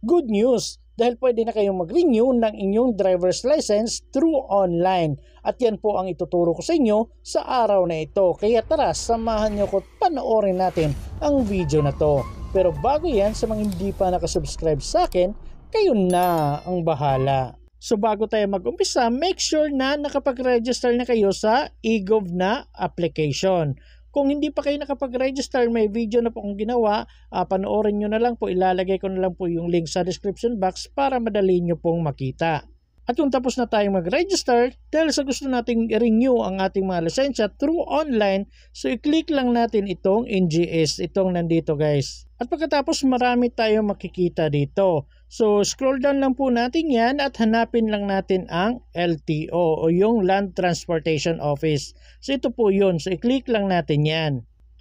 Good news! Dahil pwede na kayong mag-renew ng inyong driver's license through online. At yan po ang ituturo ko sa inyo sa araw na ito. Kaya tara, samahan nyo ko at panoorin natin ang video na to. Pero bago yan, sa mga hindi pa nakasubscribe sa akin, kayo na ang bahala. So bago tayo mag-umpisa, make sure na nakapag-register na kayo sa eGov na application. Kung hindi pa kayo nakapag-register, may video na po akong ginawa. Panoorin nyo na lang po, ilalagay ko na lang po yung link sa description box para madali nyo pong makita. At kung tapos na tayong mag-register, dahil sa gusto nating i-renew ang ating mga lisensya through online, so i-click lang natin itong NGS, itong nandito guys. At pagkatapos marami tayong makikita dito. So scroll down lang po natin yan at hanapin lang natin ang LTO o yung Land Transportation Office. So ito po yun, so i-click lang natin yan.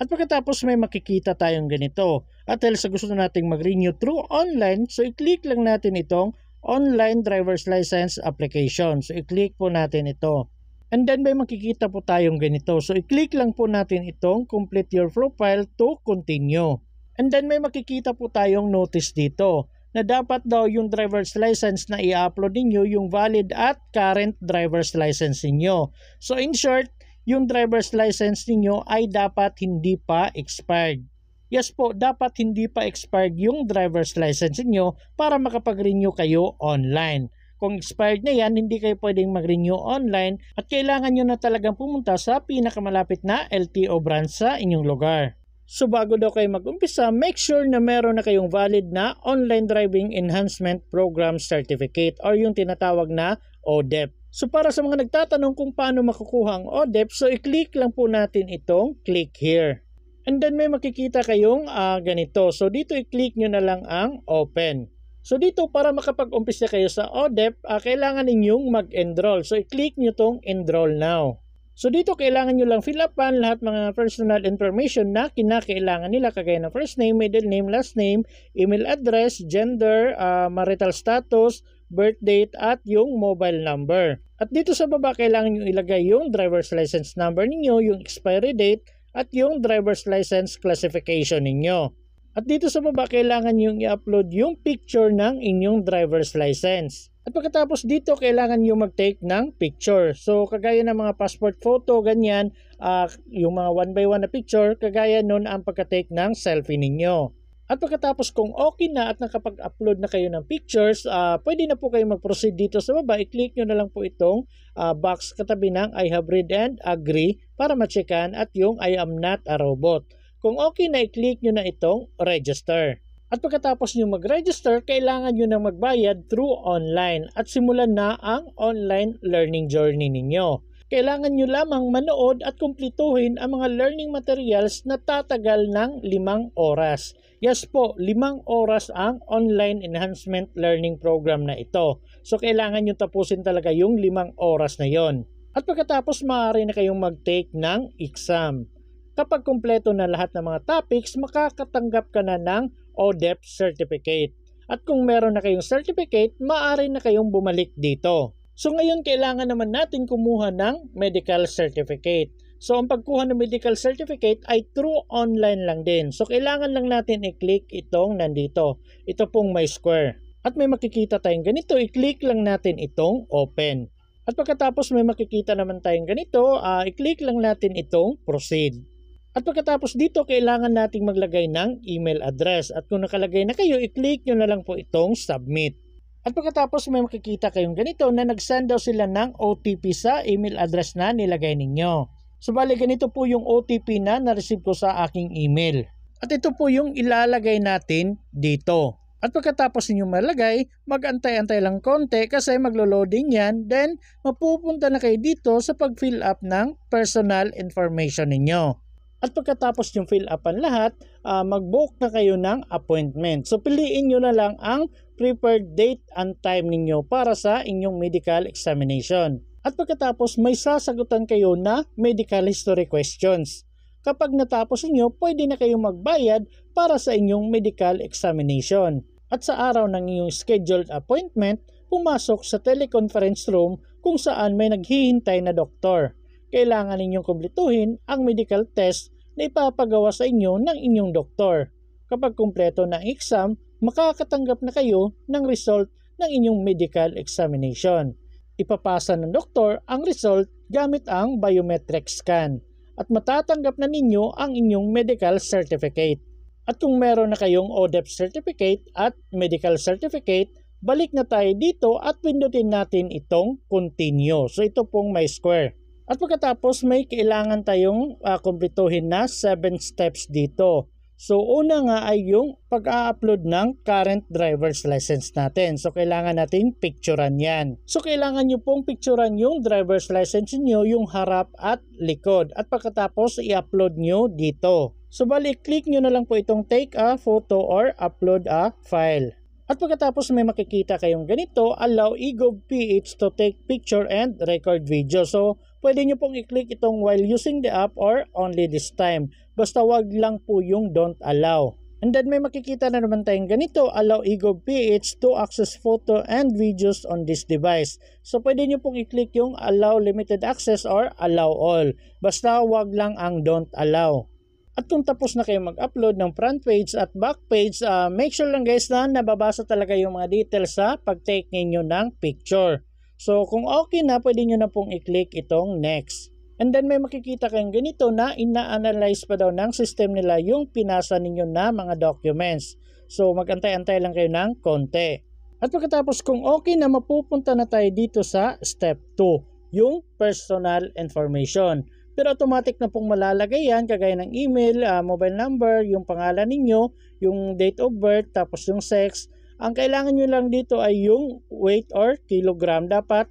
At pagkatapos may makikita tayong ganito. At dahil sa gusto nating mag-renew through online, so i-click lang natin itong Online Driver's License Application. So i-click po natin ito. And then may makikita po tayong ganito. So i-click lang po natin itong Complete Your Profile to Continue. And then may makikita po tayong notice dito na dapat daw yung driver's license na i-upload ninyo yung valid at current driver's license ninyo. So in short, yung driver's license ninyo ay dapat hindi pa expired. Yes po, dapat hindi pa expired yung driver's license niyo para makapag-renew kayo online. Kung expired na yan, hindi kayo pwedeng mag-renew online at kailangan nyo na talagang pumunta sa pinakamalapit na LTO branch sa inyong lugar. So bago daw kayo mag-umpisa, make sure na meron na kayong valid na Online Driving Enhancement Program Certificate or yung tinatawag na ODEP. So para sa mga nagtatanong kung paano makukuha ang ODEP, so i-click lang po natin itong click here. And then may makikita kayong ganito. So dito i-click nyo na lang ang open. So dito para makapag-umpisa kayo sa ODEP, kailangan ninyong mag-enroll. So i-click nyo tong enroll now. So dito kailangan nyo lang fill upan lahat mga personal information na kinakailangan nila kagaya ng first name, middle name, last name, email address, gender, marital status, birth date at yung mobile number. At dito sa baba kailangan nyo ilagay yung driver's license number ninyo, yung expiry date, at yung driver's license classification ninyo. At dito sa baba, kailangan nyo i-upload yung picture ng inyong driver's license. At pagkatapos dito, kailangan nyo mag-take ng picture. So, kagaya ng mga passport photo, ganyan, yung mga 1x1 na picture, kagaya nun ang pagka-take ng selfie ninyo. At pagkatapos kung okay na at nakapag-upload na kayo ng pictures, pwede na po kayo mag-proceed dito sa baba. I-click nyo na lang po itong box katabi ng I have read and agree para ma-checkan at yung I am not a robot. Kung okay na, i-click nyo na itong register. At pagkatapos nyo mag-register, kailangan nyo na magbayad through online at simulan na ang online learning journey ninyo. Kailangan nyo lamang manood at kumplituhin ang mga learning materials na tatagal ng 5 oras. Yes po, 5 oras ang Online Enhancement Learning Program na ito. So kailangan nyo tapusin talaga yung 5 oras na yon. At pagkatapos maaari na kayong mag-take ng exam. Kapag kumpleto na lahat ng mga topics, makakatanggap ka na ng ODEP certificate. At kung meron na kayong certificate, maaari na kayong bumalik dito. So ngayon kailangan naman natin kumuha ng medical certificate. So ang pagkuha ng medical certificate ay through online lang din. So kailangan lang natin i-click itong nandito. Ito pong may square. At may makikita tayong ganito, i-click lang natin itong open. At pagkatapos may makikita naman tayong ganito, i-click lang natin itong proceed. At pagkatapos dito kailangan nating maglagay ng email address. At kung nakalagay na kayo, i-click nyo na lang po itong submit. At pagkatapos may makikita kayong ganito na nag-send daw sila ng OTP sa email address na nilagay ninyo. So bali ganito po yung OTP na na-receive ko sa aking email. At ito po yung ilalagay natin dito. At pagkatapos ninyo malagay, mag-antay-antay lang konti kasi maglo-loading yan. Then mapupunta na kayo dito sa pag-fill up ng personal information ninyo. At pagkatapos yung fill upan lahat, mag-book na kayo ng appointment. So piliin nyo na lang ang preferred date and time ninyo para sa inyong medical examination. At pagkatapos may sasagutan kayo na medical history questions. Kapag natapos niyo, pwede na kayong magbayad para sa inyong medical examination. At sa araw ng inyong scheduled appointment, pumasok sa teleconference room kung saan may naghihintay na doktor. Kailangan ninyong kumpletuhin ang medical test na ipapagawa sa inyo ng inyong doktor. Kapag kumpleto na ang exam, makakatanggap na kayo ng result ng inyong medical examination. Ipapasa ng doktor ang result gamit ang biometric scan at matatanggap na ninyo ang inyong medical certificate. At kung meron na kayong ODEP certificate at medical certificate, balik na tayo dito at pindutin natin itong continue. So ito pong may square. At pagkatapos may kailangan tayong kumpletuhin na 7 steps dito. So una nga ay yung pag-a-upload ng current driver's license natin. So kailangan natin picturean yan. So kailangan nyo pong picturean yung driver's license nyo, yung harap at likod. At pagkatapos i-upload nyo dito. So bali, click nyo na lang po itong take a photo or upload a file. At pagkatapos may makikita kayong ganito, allow eGov.ph to take picture and record video. So pwede nyo pong i-click itong while using the app or only this time. Basta wag lang po yung don't allow. And then may makikita na naman tayong ganito, allow eGov.ph to access photo and videos on this device. So pwede nyo pong i-click yung allow limited access or allow all. Basta wag lang ang don't allow. At kung tapos na kayo mag-upload ng front page at back page, make sure lang guys na nababasa talaga yung mga details sa pag-take ninyo ng picture. So kung okay na, pwede nyo na pong i-click itong next. And then may makikita kayong ganito na ina-analyze pa daw ng system nila yung pinasa ninyo na mga documents. So mag-antay-antay lang kayo ng konti. At pagkatapos kung okay na, mapupunta na tayo dito sa step 2, yung personal information. Pero automatic na pong malalagay yan kagaya ng email, mobile number, yung pangalan ninyo, yung date of birth, tapos yung sex. Ang kailangan nyo lang dito ay yung weight or kilogram. Dapat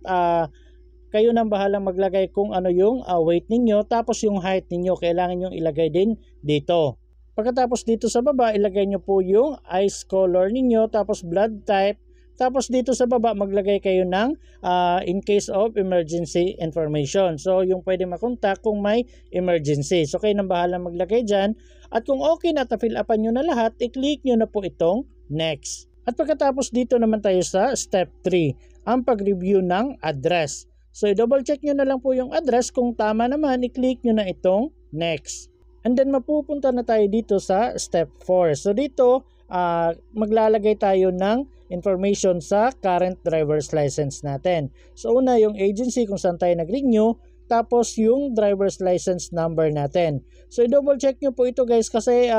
kayo nang bahalang maglagay kung ano yung weight ninyo, tapos yung height ninyo kailangan nyo ilagay din dito. Pagkatapos dito sa baba, ilagay nyo po yung eyes color ninyo, tapos blood type. Tapos dito sa baba, maglagay kayo ng in case of emergency information. So yung pwede makontak kung may emergency. So kayo nang bahala maglagay dyan. At kung okay na, fill upan nyo na lahat, i-click nyo na po itong next. At pagkatapos dito naman tayo sa step 3, ang pag-review ng address. So i-double check nyo na lang po yung address. Kung tama naman, i-click nyo na itong next. And then mapupunta na tayo dito sa step 4. So dito, maglalagay tayo ng information sa current driver's license natin. So una yung agency kung saan tayo nag-renew, tapos yung driver's license number natin. So i-double check nyo po ito guys kasi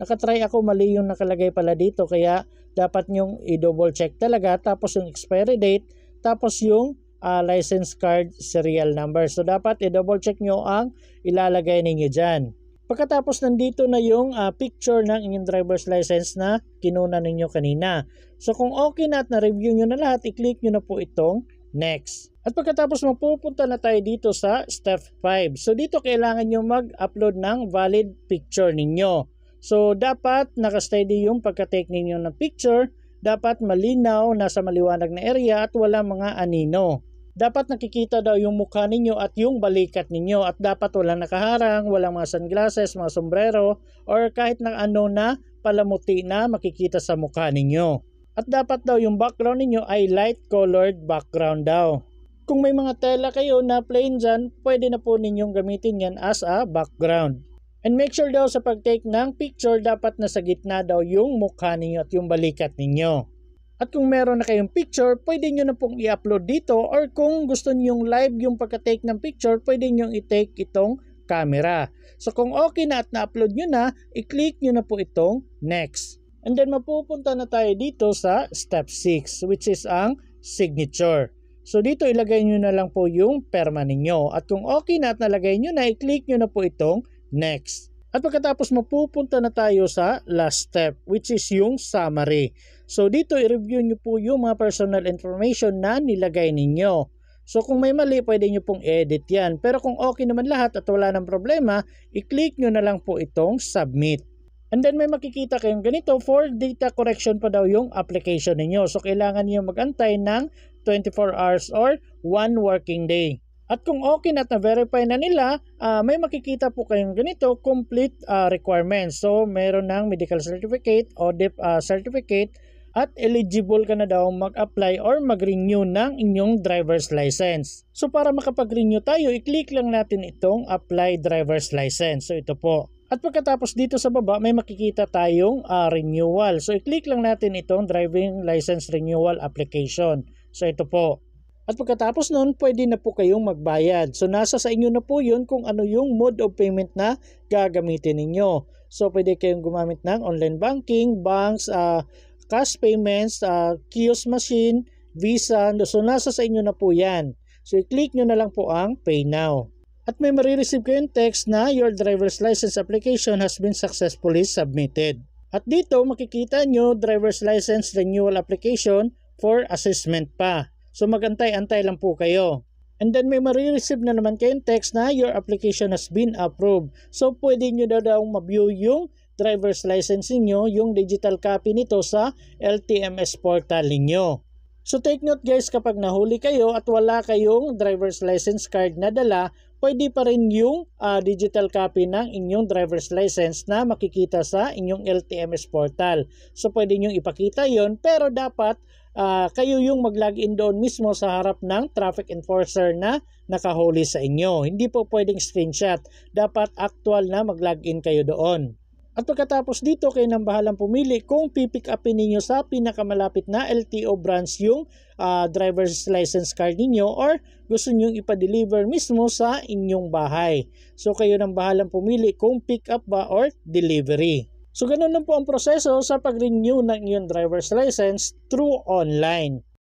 nakatry ako, mali yung nakalagay pala dito, kaya dapat nyong i-double check talaga. Tapos yung expiry date, tapos yung license card serial number. So dapat i-double check nyo ang ilalagay ninyo dyan. Pagkatapos nandito na yung picture ng inyong driver's license na kinuna ninyo kanina. So kung okay na at na-review nyo na lahat, i-click nyo na po itong next. At pagkatapos mapupunta na tayo dito sa step 5. So dito kailangan nyo mag-upload ng valid picture ninyo. So dapat naka-steady yung pagka-take ninyo ng picture. Dapat malinaw, nasa maliwanag na area at wala mga anino. Dapat nakikita daw yung mukha ninyo at yung balikat ninyo, at dapat walang nakaharang, walang mga sunglasses, mga sombrero, or kahit na ano na palamuti na makikita sa mukha ninyo. At dapat daw yung background ninyo ay light colored background daw. Kung may mga tela kayo na plain dyan, pwede na po ninyong gamitin yan as a background. And make sure daw sa pag-take ng picture, dapat nasa gitna daw yung mukha ninyo at yung balikat ninyo. At kung meron na kayong picture, pwede nyo na pong i-upload dito, or kung gusto nyo live yung pagka-take ng picture, pwede nyo i-take itong camera. So kung okay na at na-upload nyo na, i-click nyo na po itong next. And then mapupunta na tayo dito sa step 6, which is ang signature. So dito ilagay nyo na lang po yung perma ninyo. At kung okay na at nalagay nyo na, i-click nyo na po itong next. At pagkatapos mapupunta na tayo sa last step, which is yung summary. So dito i-review nyo po yung mga personal information na nilagay ninyo. So kung may mali, pwede nyo pong edit yan. Pero kung okay naman lahat at wala ng problema, i-click nyo na lang po itong submit. And then may makikita kayong ganito, for data correction pa daw yung application ninyo. So kailangan nyo mag-antay ng 24 hours or 1 working day. At kung okay na at na-verify na nila, may makikita po kayong ganito, complete requirements. So meron ng medical certificate, ODEP certificate, at eligible ka na daw mag-apply or mag-renew ng inyong driver's license. So para makapag-renew tayo, i-click lang natin itong apply driver's license. So ito po. At pagkatapos dito sa baba may makikita tayong renewal. So i-click lang natin itong driving license renewal application. So ito po. At pagkatapos nun pwede na po kayong magbayad. So nasa sa inyo na po yun kung ano yung mode of payment na gagamitin ninyo. So pwede kayong gumamit ng online banking, banks, cash payments, kiosk machine, Visa. So nasa sa inyo na po yan. So i-click nyo na lang po ang Pay Now. At may marireceive kayong text na your driver's license application has been successfully submitted. At dito makikita nyo driver's license renewal application for assessment pa. So magantay-antay lang po kayo. And then may marireceive na naman kayong text na your application has been approved. So pwede nyo daw ma-view yung driver's license niyo, yung digital copy nito sa LTMS portal niyo. So take note guys, kapag nahuli kayo at wala kayong driver's license card na dala, pwede pa rin yung digital copy ng inyong driver's license na makikita sa inyong LTMS portal. So pwede nyo ipakita yon, pero dapat kayo yung mag-login doon mismo sa harap ng traffic enforcer na nakahuli sa inyo. Hindi po pwedeng screenshot. Dapat actual na mag-login kayo doon. At pagkatapos dito, kayo nang bahalang pumili kung pipick upin ninyo sa pinakamalapit na LTO branch yung driver's license card ninyo or gusto nyo ipa-deliver mismo sa inyong bahay. So kayo nang bahalang pumili kung pick up ba or delivery. So ganun lang po ang proseso sa pag-renew ng iyong driver's license through online.